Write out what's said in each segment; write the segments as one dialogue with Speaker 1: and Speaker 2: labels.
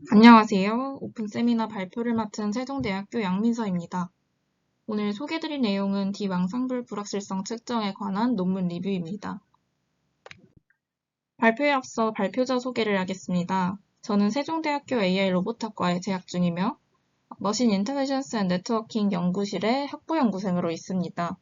Speaker 1: 안녕하세요. 오픈 세미나 발표를 맡은 세종대학교 양민서입니다. 오늘 소개드릴 내용은 디망상불 불확실성 측정에 관한 논문 리뷰입니다. 발표에 앞서 발표자 소개를 하겠습니다. 저는 세종대학교 AI 로봇학과에 재학 중이며 머신 인텔리전스 앤 네트워킹 연구실의 학부연구생으로 있습니다.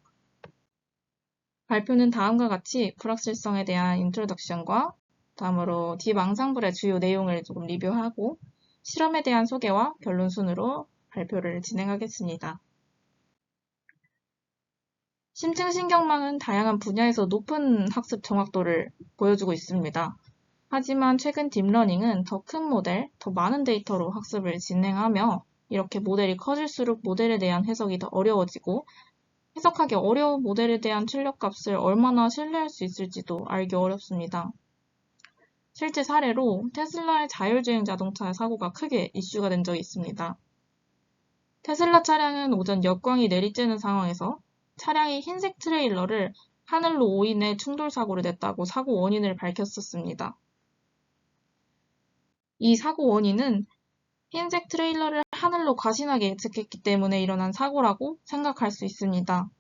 Speaker 1: 발표는 다음과 같이 불확실성에 대한 인트로덕션과 다음으로 디망상불의 주요 내용을 조금 리뷰하고 실험에 대한 소개와 결론 순으로 발표를 진행하겠습니다. 심층신경망은 다양한 분야에서 높은 학습 정확도를 보여주고 있습니다. 하지만 최근 딥러닝은 더 큰 모델, 더 많은 데이터로 학습을 진행하며 이렇게 모델이 커질수록 모델에 대한 해석이 더 어려워지고 해석하기 어려운 모델에 대한 출력값을 얼마나 신뢰할 수 있을지도 알기 어렵습니다. 실제 사례로 테슬라의 자율주행 자동차 사고가 크게 이슈가 된 적이 있습니다. 테슬라 차량은 오전 역광이 내리쬐는 상황에서 차량이 흰색 트레일러를 하늘로 오인해 충돌 사고를 냈다고 사고 원인을 밝혔었습니다. 이 사고 원인은 흰색 트레일러를 하늘로 과신하게 예측했기 때문에 일어난 사고라고 생각할 수 있습니다.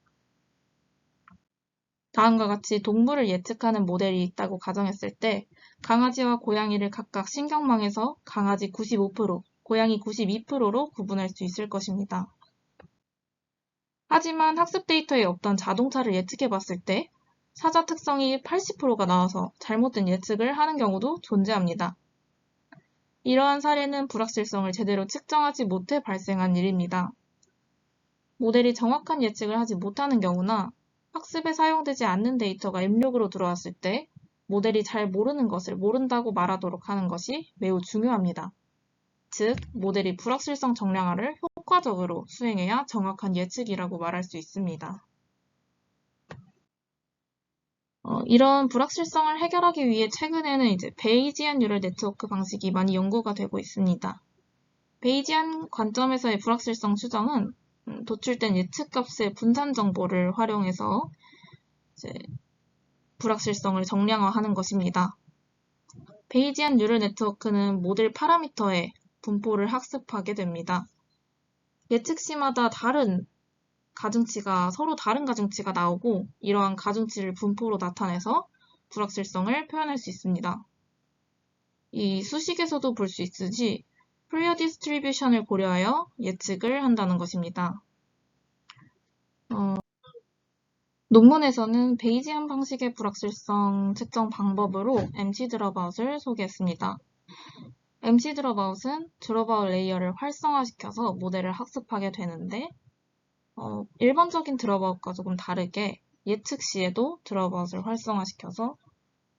Speaker 1: 다음과 같이 동물을 예측하는 모델이 있다고 가정했을 때 강아지와 고양이를 각각 신경망에서 강아지 95%, 고양이 92%로 구분할 수 있을 것입니다. 하지만 학습 데이터에 없던 자동차를 예측해 봤을 때 사자 특성이 80%가 나와서 잘못된 예측을 하는 경우도 존재합니다. 이러한 사례는 불확실성을 제대로 측정하지 못해 발생한 일입니다. 모델이 정확한 예측을 하지 못하는 경우나 학습에 사용되지 않는 데이터가 입력으로 들어왔을 때 모델이 잘 모르는 것을 모른다고 말하도록 하는 것이 매우 중요합니다. 즉, 모델이 불확실성 정량화를 효과적으로 수행해야 정확한 예측이라고 말할 수 있습니다. 이런 불확실성을 해결하기 위해 최근에는 이제 베이지안 뉴럴 네트워크 방식이 많이 연구가 되고 있습니다. 베이지안 관점에서의 불확실성 추정은 도출된 예측값의 분산 정보를 활용해서 이제 불확실성을 정량화하는 것입니다. 베이지안 뉴럴 네트워크는 모델 파라미터의 분포를 학습하게 됩니다. 예측시마다 서로 다른 가중치가 나오고 이러한 가중치를 분포로 나타내서 불확실성을 표현할 수 있습니다. 이 수식에서도 볼 수 있듯이 프리어 디스트리뷰션을 고려하여 예측을 한다는 것입니다. 논문에서는 베이지안 방식의 불확실성 측정 방법으로 MC 드롭아웃을 소개했습니다. MC 드롭아웃은 드롭아웃 레이어를 활성화시켜서 모델을 학습하게 되는데 일반적인 드롭아웃과 조금 다르게 예측 시에도 드롭아웃을 활성화시켜서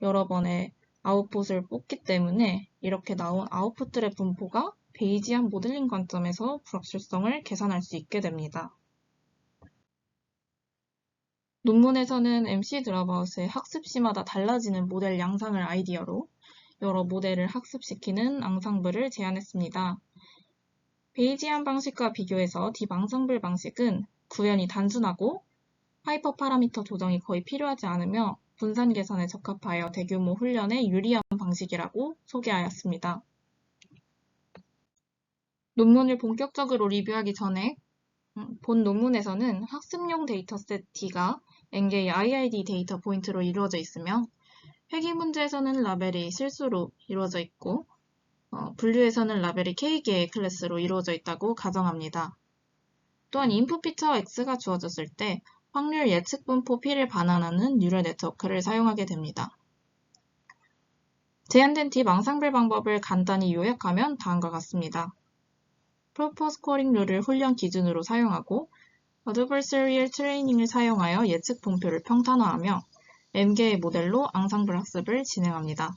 Speaker 1: 여러 번의 아웃풋을 뽑기 때문에 이렇게 나온 아웃풋들의 분포가 베이지안 모델링 관점에서 불확실성을 계산할 수 있게 됩니다. 논문에서는 MC 드롭아웃의 학습시마다 달라지는 모델 양상을 아이디어로 여러 모델을 학습시키는 앙상블을 제안했습니다. 베이지안 방식과 비교해서 딥앙상블 방식은 구현이 단순하고 하이퍼 파라미터 조정이 거의 필요하지 않으며 분산 계산에 적합하여 대규모 훈련에 유리한 방식이라고 소개하였습니다. 논문을 본격적으로 리뷰하기 전에 본 논문에서는 학습용 데이터셋 D가 N개의 IID 데이터 포인트로 이루어져 있으며 회귀 문제에서는 라벨이 실수로 이루어져 있고 분류에서는 라벨이 K개의 클래스로 이루어져 있다고 가정합니다. 또한 인풋 피처 X가 주어졌을 때 확률 예측 분포 P를 반환하는 뉴럴 네트워크를 사용하게 됩니다. 제한된 딥 앙상블 방법을 간단히 요약하면 다음과 같습니다. 프로포 스코어링 룰을 훈련 기준으로 사용하고 어드버서리얼 트레이닝을 사용하여 예측 분포를 평탄화하며 M개의 모델로 앙상블 학습을 진행합니다.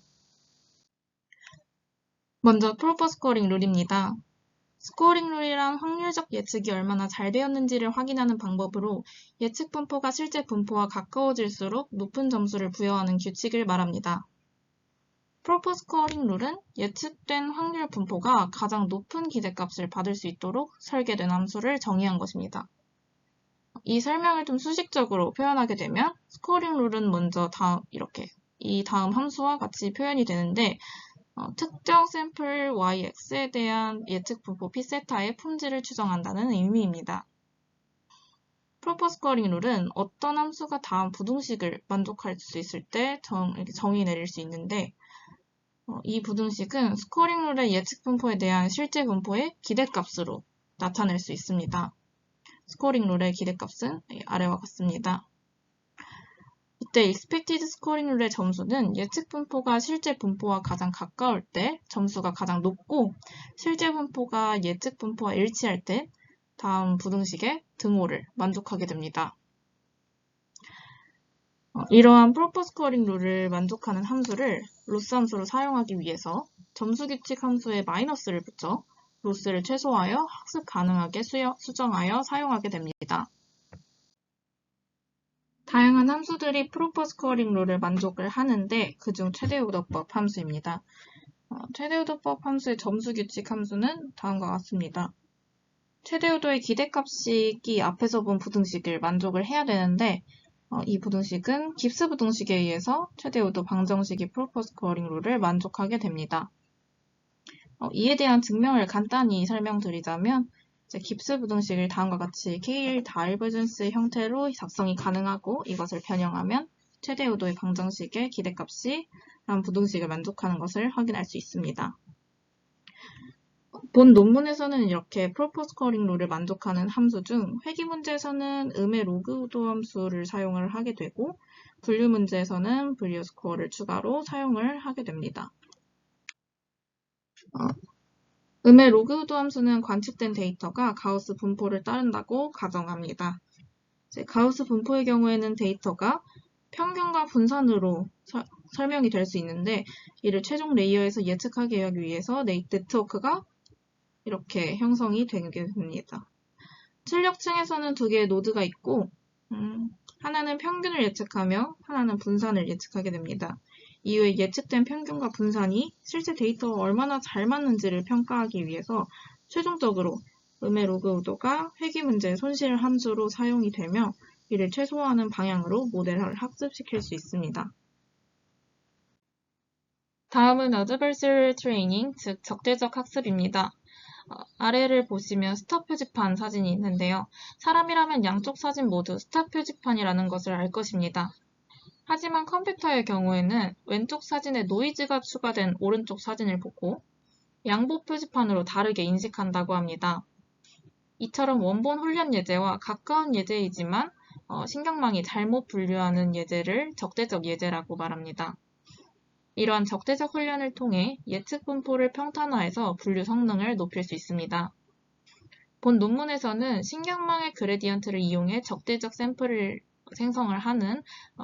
Speaker 1: 먼저 프로포 스코어링 룰입니다. 스코어링 룰이란 확률적 예측이 얼마나 잘 되었는지를 확인하는 방법으로 예측 분포가 실제 분포와 가까워질수록 높은 점수를 부여하는 규칙을 말합니다. 프로포 스코어링 룰은 예측된 확률 분포가 가장 높은 기대값을 받을 수 있도록 설계된 함수를 정의한 것입니다. 이 설명을 좀 수식적으로 표현하게 되면 스코어링 룰은 먼저 다음 함수와 같이 표현이 되는데 특정 샘플 yx에 대한 예측 분포 p세타의 품질을 추정한다는 의미입니다. 프로퍼 스코어링 룰은 어떤 함수가 다음 부등식을 만족할 수 있을 때 정의 내릴 수 있는데, 이 부등식은 스코어링 룰의 예측 분포에 대한 실제 분포의 기대값으로 나타낼 수 있습니다. 스코어링 룰의 기대값은 아래와 같습니다. 이때 expected scoring 룰의 점수는 예측 분포가 실제 분포와 가장 가까울 때 점수가 가장 높고, 실제 분포가 예측 분포와 일치할 때 다음 부등식의 등호를 만족하게 됩니다. 이러한 프로퍼 스코어링 룰을 만족하는 함수를 로스 함수로 사용하기 위해서 점수 규칙 함수에 마이너스를 붙여 로스를 최소화하여 학습 가능하게 수정하여 사용하게 됩니다. 다양한 함수들이 프로퍼 스코어링 룰을 만족을 하는데 그중 최대우도법 함수입니다. 최대우도법 함수의 점수 규칙 함수는 다음과 같습니다. 최대우도의 기대값이 앞에서 본 부등식을 만족을 해야 되는데, 이 부등식은 깁스 부등식에 의해서 최대우도 방정식이 프로퍼 스코어링 룰을 만족하게 됩니다. 이에 대한 증명을 간단히 설명드리자면, 깁스 부등식을 다음과 같이 K1 다이버전스 형태로 작성이 가능하고, 이것을 변형하면 최대우도의 방정식의 기대값이 다음 부등식을 만족하는 것을 확인할 수 있습니다. 본 논문에서는 이렇게 프로퍼 스코어링 룰을 만족하는 함수 중 회귀 문제에서는 음의 로그우도 함수를 사용을 하게 되고, 분류 문제에서는 분류 스코어를 추가로 사용을 하게 됩니다. 음의 로그우도 함수는 관측된 데이터가 가우스 분포를 따른다고 가정합니다. 가우스 분포의 경우에는 데이터가 평균과 분산으로 설명이 될 수 있는데, 이를 최종 레이어에서 예측하게 하기 위해서 네트워크가 이렇게 형성이 되게 됩니다. 출력층에서는 두 개의 노드가 있고, 하나는 평균을 예측하며 하나는 분산을 예측하게 됩니다. 이후에 예측된 평균과 분산이 실제 데이터와 얼마나 잘 맞는지를 평가하기 위해서 최종적으로 음의 로그우도가 회귀 문제의 손실 함수로 사용이 되며, 이를 최소화하는 방향으로 모델을 학습시킬 수 있습니다. 다음은 adversarial training, 즉 적대적 학습입니다. 아래를 보시면 스탑 표지판 사진이 있는데요. 사람이라면 양쪽 사진 모두 스탑 표지판이라는 것을 알 것입니다. 하지만 컴퓨터의 경우에는 왼쪽 사진에 노이즈가 추가된 오른쪽 사진을 보고 양보 표지판으로 다르게 인식한다고 합니다. 이처럼 원본 훈련 예제와 가까운 예제이지만 신경망이 잘못 분류하는 예제를 적대적 예제라고 말합니다. 이러한 적대적 훈련을 통해 예측 분포를 평탄화해서 분류 성능을 높일 수 있습니다. 본 논문에서는 신경망의 그레디언트를 이용해 적대적 샘플을 생성을 하는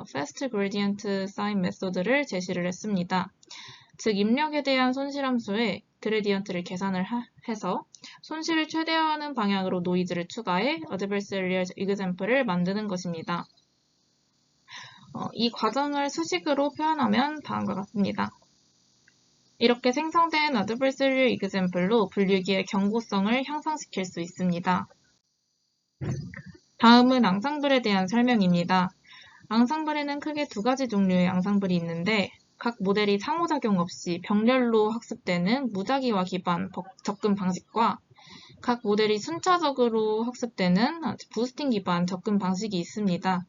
Speaker 1: Fast Gradient Sign 메소드를 제시를 했습니다. 즉, 입력에 대한 손실함수에 그레디언트를 계산을 해서 손실을 최대화하는 방향으로 노이즈를 추가해 Adversarial Example을 만드는 것입니다. 이 과정을 수식으로 표현하면 다음과 같습니다. 이렇게 생성된 Adversarial Example로 분류기의 경고성을 향상시킬 수 있습니다. 다음은 앙상블에 대한 설명입니다. 앙상블에는 크게 두 가지 종류의 앙상블이 있는데, 각 모델이 상호작용 없이 병렬로 학습되는 무작위화 기반 접근 방식과 각 모델이 순차적으로 학습되는 부스팅 기반 접근 방식이 있습니다.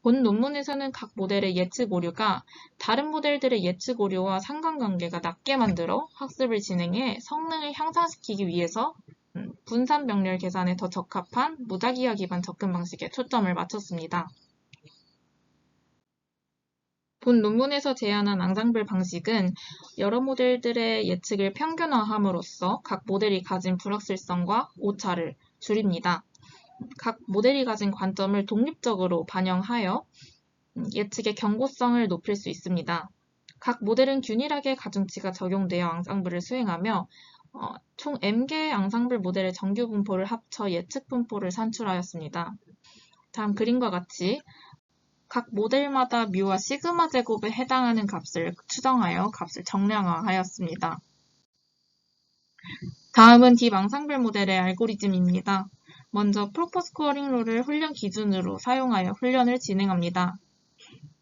Speaker 1: 본 논문에서는 각 모델의 예측 오류가 다른 모델들의 예측 오류와 상관관계가 낮게 만들어 학습을 진행해 성능을 향상시키기 위해서 분산 병렬 계산에 더 적합한 무작위화 기반 접근 방식에 초점을 맞췄습니다. 본 논문에서 제안한 앙상블 방식은 여러 모델들의 예측을 평균화함으로써 각 모델이 가진 불확실성과 오차를 줄입니다. 각 모델이 가진 관점을 독립적으로 반영하여 예측의 경고성을 높일 수 있습니다. 각 모델은 균일하게 가중치가 적용되어 앙상블을 수행하며 총 M개의 앙상블 모델의 정규 분포를 합쳐 예측 분포를 산출하였습니다. 다음 그림과 같이 각 모델마다 뮤와 시그마 제곱에 해당하는 값을 추정하여 값을 정량화하였습니다. 다음은 딥 앙상블 모델의 알고리즘입니다. 먼저 프로퍼 스코어링 룰을 훈련 기준으로 사용하여 훈련을 진행합니다.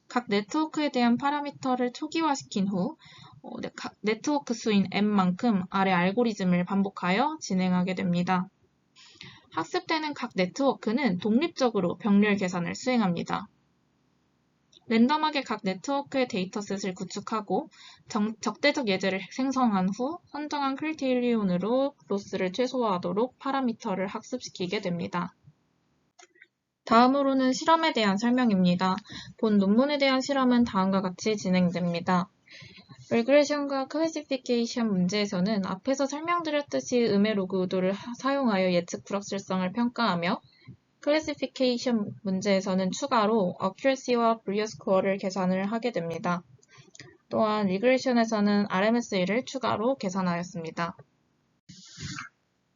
Speaker 1: 각 네트워크에 대한 파라미터를 초기화시킨 후 네트워크 수인 n만큼 아래 알고리즘을 반복하여 진행하게 됩니다. 학습되는 각 네트워크는 독립적으로 병렬 계산을 수행합니다. 랜덤하게 각 네트워크의 데이터셋을 구축하고 적대적 예제를 생성한 후 선정한 크리테리온으로 로스를 최소화하도록 파라미터를 학습시키게 됩니다. 다음으로는 실험에 대한 설명입니다. 본 논문에 대한 실험은 다음과 같이 진행됩니다. 리그레션과 클래시피케이션 문제에서는 앞에서 설명드렸듯이 음의 로그 의도를 사용하여 예측 불확실성을 평가하며 클래시피케이션 문제에서는 추가로 어큐러시와 브리어 스코어를 계산을 하게 됩니다. 또한 리그레션에서는 RMSE를 추가로 계산하였습니다.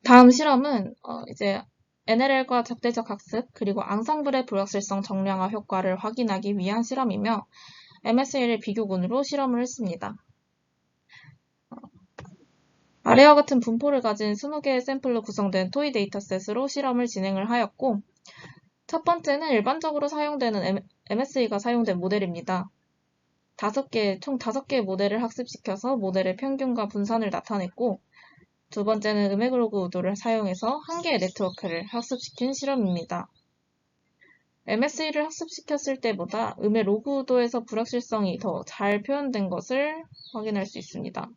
Speaker 1: 다음 실험은 이제 NLL과 적대적 학습 그리고 앙상블의 불확실성 정량화 효과를 확인하기 위한 실험이며 MSA를 비교군으로 실험을 했습니다. 아래와 같은 분포를 가진 20개의 샘플로 구성된 토이 데이터셋으로 실험을 진행을 하였고 첫 번째는 일반적으로 사용되는 MSE가 사용된 모델입니다. 총 5개의 모델을 학습시켜서 모델의 평균과 분산을 나타냈고 두 번째는 음의 로그 의도를 사용해서 1개의 네트워크를 학습시킨 실험입니다. MSE를 학습시켰을 때보다 음의 로그 의도에서 불확실성이 더 잘 표현된 것을 확인할 수 있습니다.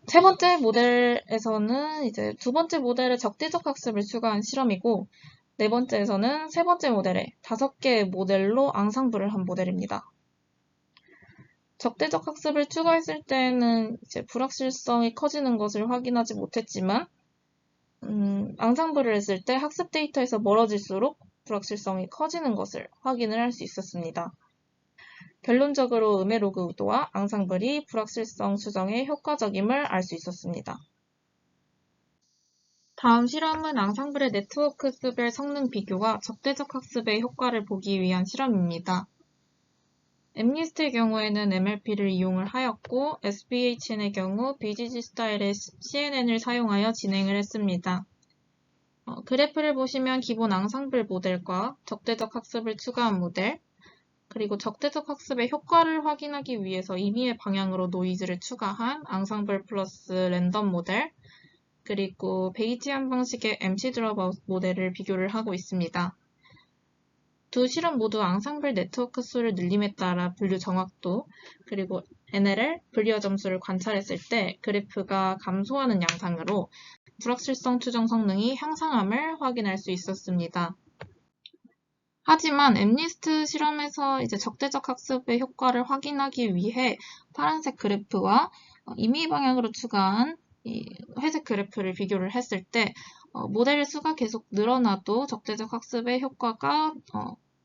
Speaker 1: 세 번째 모델에서는 이제 두 번째 모델의 적대적 학습을 추가한 실험이고 네 번째에서는 세 번째 모델에 5개의 모델로 앙상블을 한 모델입니다. 적대적 학습을 추가했을 때는 이제 불확실성이 커지는 것을 확인하지 못했지만 앙상블을 했을 때 학습 데이터에서 멀어질수록 불확실성이 커지는 것을 확인을 할 수 있었습니다. 결론적으로 음의 로그 의도와 앙상블이 불확실성 수정에 효과적임을 알 수 있었습니다. 다음 실험은 앙상블의 네트워크 수별 성능 비교와 적대적 학습의 효과를 보기 위한 실험입니다. MNIST의 경우에는 MLP를 이용을 하였고 SPHN의 경우 BGG 스타일의 CNN을 사용하여 진행을 했습니다. 그래프를 보시면 기본 앙상블 모델과 적대적 학습을 추가한 모델, 그리고 적대적 학습의 효과를 확인하기 위해서 임의의 방향으로 노이즈를 추가한 앙상블 플러스 랜덤 모델, 그리고 베이지안 방식의 MC 드롭아웃 모델을 비교를 하고 있습니다. 두 실험 모두 앙상블 네트워크 수를 늘림에 따라 분류 정확도, 그리고 NLL, 분리어 점수를 관찰했을 때 그래프가 감소하는 양상으로 불확실성 추정 성능이 향상함을 확인할 수 있었습니다. 하지만 MNIST 실험에서 이제 적대적 학습의 효과를 확인하기 위해 파란색 그래프와 임의 방향으로 추가한 이 회색 그래프를 비교를 했을 때 모델의 수가 계속 늘어나도 적대적 학습의 효과가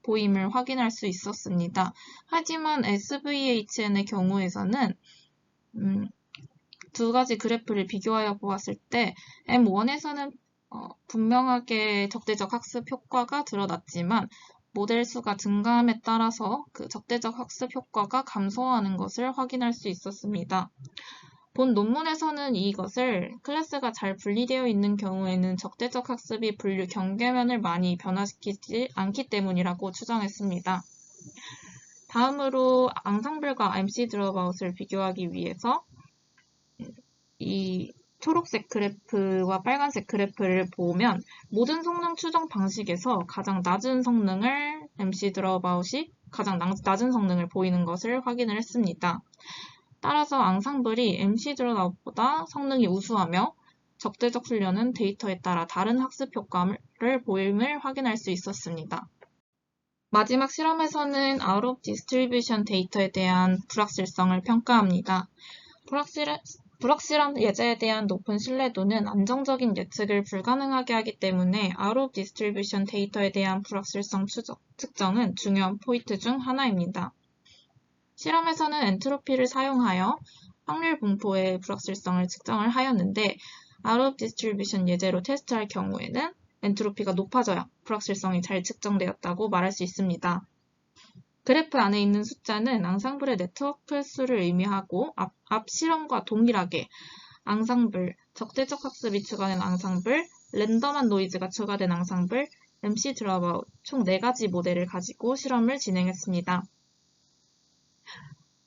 Speaker 1: 보임을 확인할 수 있었습니다. 하지만 SVHN의 경우에서는 두 가지 그래프를 비교하여 보았을 때 M1에서는 분명하게 적대적 학습 효과가 드러났지만 모델 수가 증가함에 따라서 그 적대적 학습 효과가 감소하는 것을 확인할 수 있었습니다. 본 논문에서는 이것을 클래스가 잘 분리되어 있는 경우에는 적대적 학습이 분류 경계면을 많이 변화시키지 않기 때문이라고 추정했습니다. 다음으로 앙상블과 MC 드롭아웃을 비교하기 위해서 이 초록색 그래프와 빨간색 그래프를 보면 모든 성능 추정 방식에서 가장 낮은 성능을 MC 드롭아웃이 가장 낮은 성능을 보이는 것을 확인을 했습니다. 따라서 앙상블이 MC 드롭아웃보다 성능이 우수하며 적대적 훈련은 데이터에 따라 다른 학습 효과를 보임을 확인할 수 있었습니다. 마지막 실험에서는 out of distribution 데이터에 대한 불확실성을 평가합니다. 불확실한 예제에 대한 높은 신뢰도는 안정적인 예측을 불가능하게 하기 때문에 out of distribution 데이터에 대한 불확실성 측정은 중요한 포인트 중 하나입니다. 실험에서는 엔트로피를 사용하여 확률 분포의 불확실성을 측정을 하였는데 out of distribution 예제로 테스트할 경우에는 엔트로피가 높아져야 불확실성이 잘 측정되었다고 말할 수 있습니다. 그래프 안에 있는 숫자는 앙상블의 네트워크 수를 의미하고 앞 실험과 동일하게 앙상블, 적대적 학습이 추가된 앙상블, 랜덤한 노이즈가 추가된 앙상블, MC 드롭아웃 총 4가지 모델을 가지고 실험을 진행했습니다.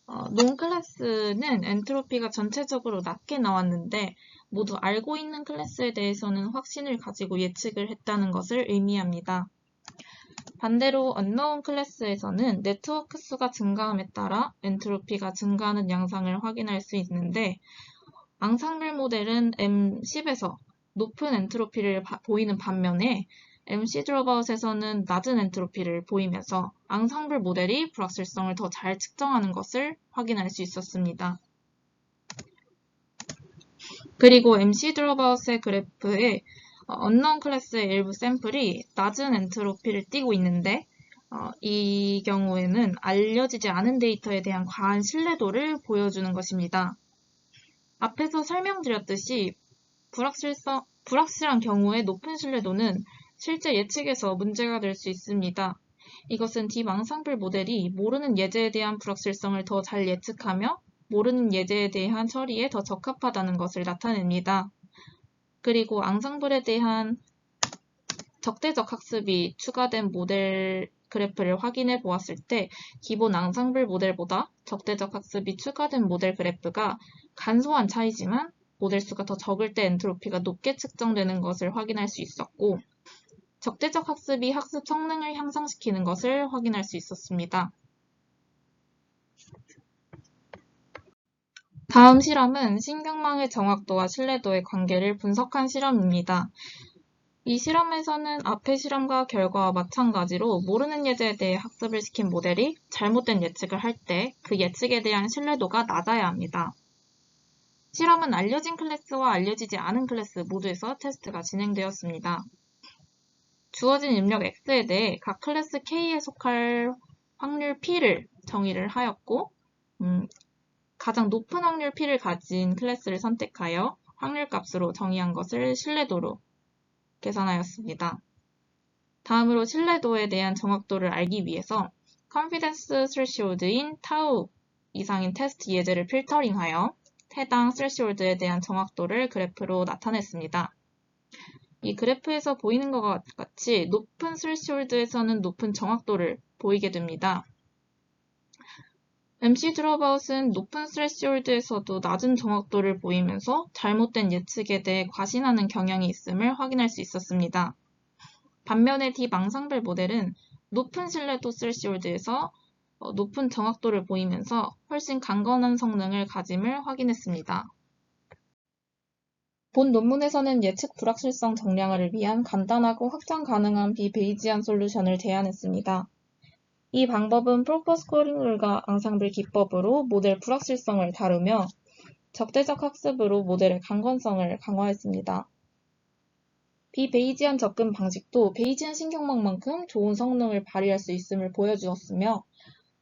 Speaker 1: 논클래스는 엔트로피가 전체적으로 낮게 나왔는데 모두 알고 있는 클래스에 대해서는 확신을 가지고 예측을 했다는 것을 의미합니다. 반대로 unknown 클래스에서는 네트워크 수가 증가함에 따라 엔트로피가 증가하는 양상을 확인할 수 있는데 앙상블 모델은 M10에서 높은 엔트로피를 보이는 반면에 MC 드롭아웃에서는 낮은 엔트로피를 보이면서 앙상블 모델이 불확실성을 더 잘 측정하는 것을 확인할 수 있었습니다. 그리고 MC 드롭아웃의 그래프에 unknown 클래스의 일부 샘플이 낮은 엔트로피를 띠고 있는데 이 경우에는 알려지지 않은 데이터에 대한 과한 신뢰도를 보여주는 것입니다. 앞에서 설명드렸듯이 불확실한 경우에 높은 신뢰도는 실제 예측에서 문제가 될 수 있습니다. 이것은 딥 앙상블 모델이 모르는 예제에 대한 불확실성을 더 잘 예측하며 모르는 예제에 대한 처리에 더 적합하다는 것을 나타냅니다. 그리고 앙상블에 대한 적대적 학습이 추가된 모델 그래프를 확인해 보았을 때 기본 앙상블 모델보다 적대적 학습이 추가된 모델 그래프가 간소한 차이지만 모델 수가 더 적을 때 엔트로피가 높게 측정되는 것을 확인할 수 있었고 적대적 학습이 학습 성능을 향상시키는 것을 확인할 수 있었습니다. 다음 실험은 신경망의 정확도와 신뢰도의 관계를 분석한 실험입니다. 이 실험에서는 앞의 실험과 결과와 마찬가지로 모르는 예제에 대해 학습을 시킨 모델이 잘못된 예측을 할 때 그 예측에 대한 신뢰도가 낮아야 합니다. 실험은 알려진 클래스와 알려지지 않은 클래스 모두에서 테스트가 진행되었습니다. 주어진 입력 X에 대해 각 클래스 K에 속할 확률 P를 정의를 하였고 가장 높은 확률 P를 가진 클래스를 선택하여 확률값으로 정의한 것을 신뢰도로 계산하였습니다. 다음으로 신뢰도에 대한 정확도를 알기 위해서 confidence threshold인 타우 이상인 테스트 예제를 필터링하여 해당 threshold에 대한 정확도를 그래프로 나타냈습니다. 이 그래프에서 보이는 것과 같이 높은 threshold에서는 높은 정확도를 보이게 됩니다. MC 드롭아웃은 높은 threshold에서도 낮은 정확도를 보이면서 잘못된 예측에 대해 과신하는 경향이 있음을 확인할 수 있었습니다. 반면에 딥 앙상블 모델은 높은 신뢰도 threshold에서 높은 정확도를 보이면서 훨씬 강건한 성능을 가짐을 확인했습니다. 본 논문에서는 예측 불확실성 정량화를 위한 간단하고 확장 가능한 비베이지안 솔루션을 제안했습니다. 이 방법은 프로포스코링 룰과 앙상블 기법으로 모델 불확실성을 다루며 적대적 학습으로 모델의 강건성을 강화했습니다. 비베이지안 접근 방식도 베이지안 신경망만큼 좋은 성능을 발휘할 수 있음을 보여주었으며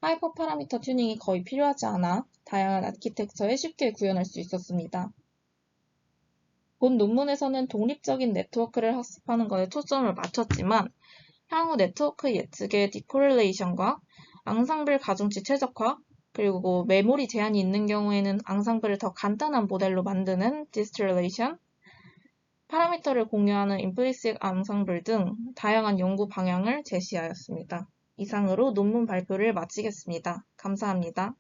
Speaker 1: 하이퍼 파라미터 튜닝이 거의 필요하지 않아 다양한 아키텍처에 쉽게 구현할 수 있었습니다. 본 논문에서는 독립적인 네트워크를 학습하는 것에 초점을 맞췄지만 향후 네트워크 예측의 디코렐레이션과 앙상블 가중치 최적화, 그리고 메모리 제한이 있는 경우에는 앙상블을 더 간단한 모델로 만드는 디스틸레이션, 파라미터를 공유하는 임플리식 앙상블 등 다양한 연구 방향을 제시하였습니다. 이상으로 논문 발표를 마치겠습니다. 감사합니다.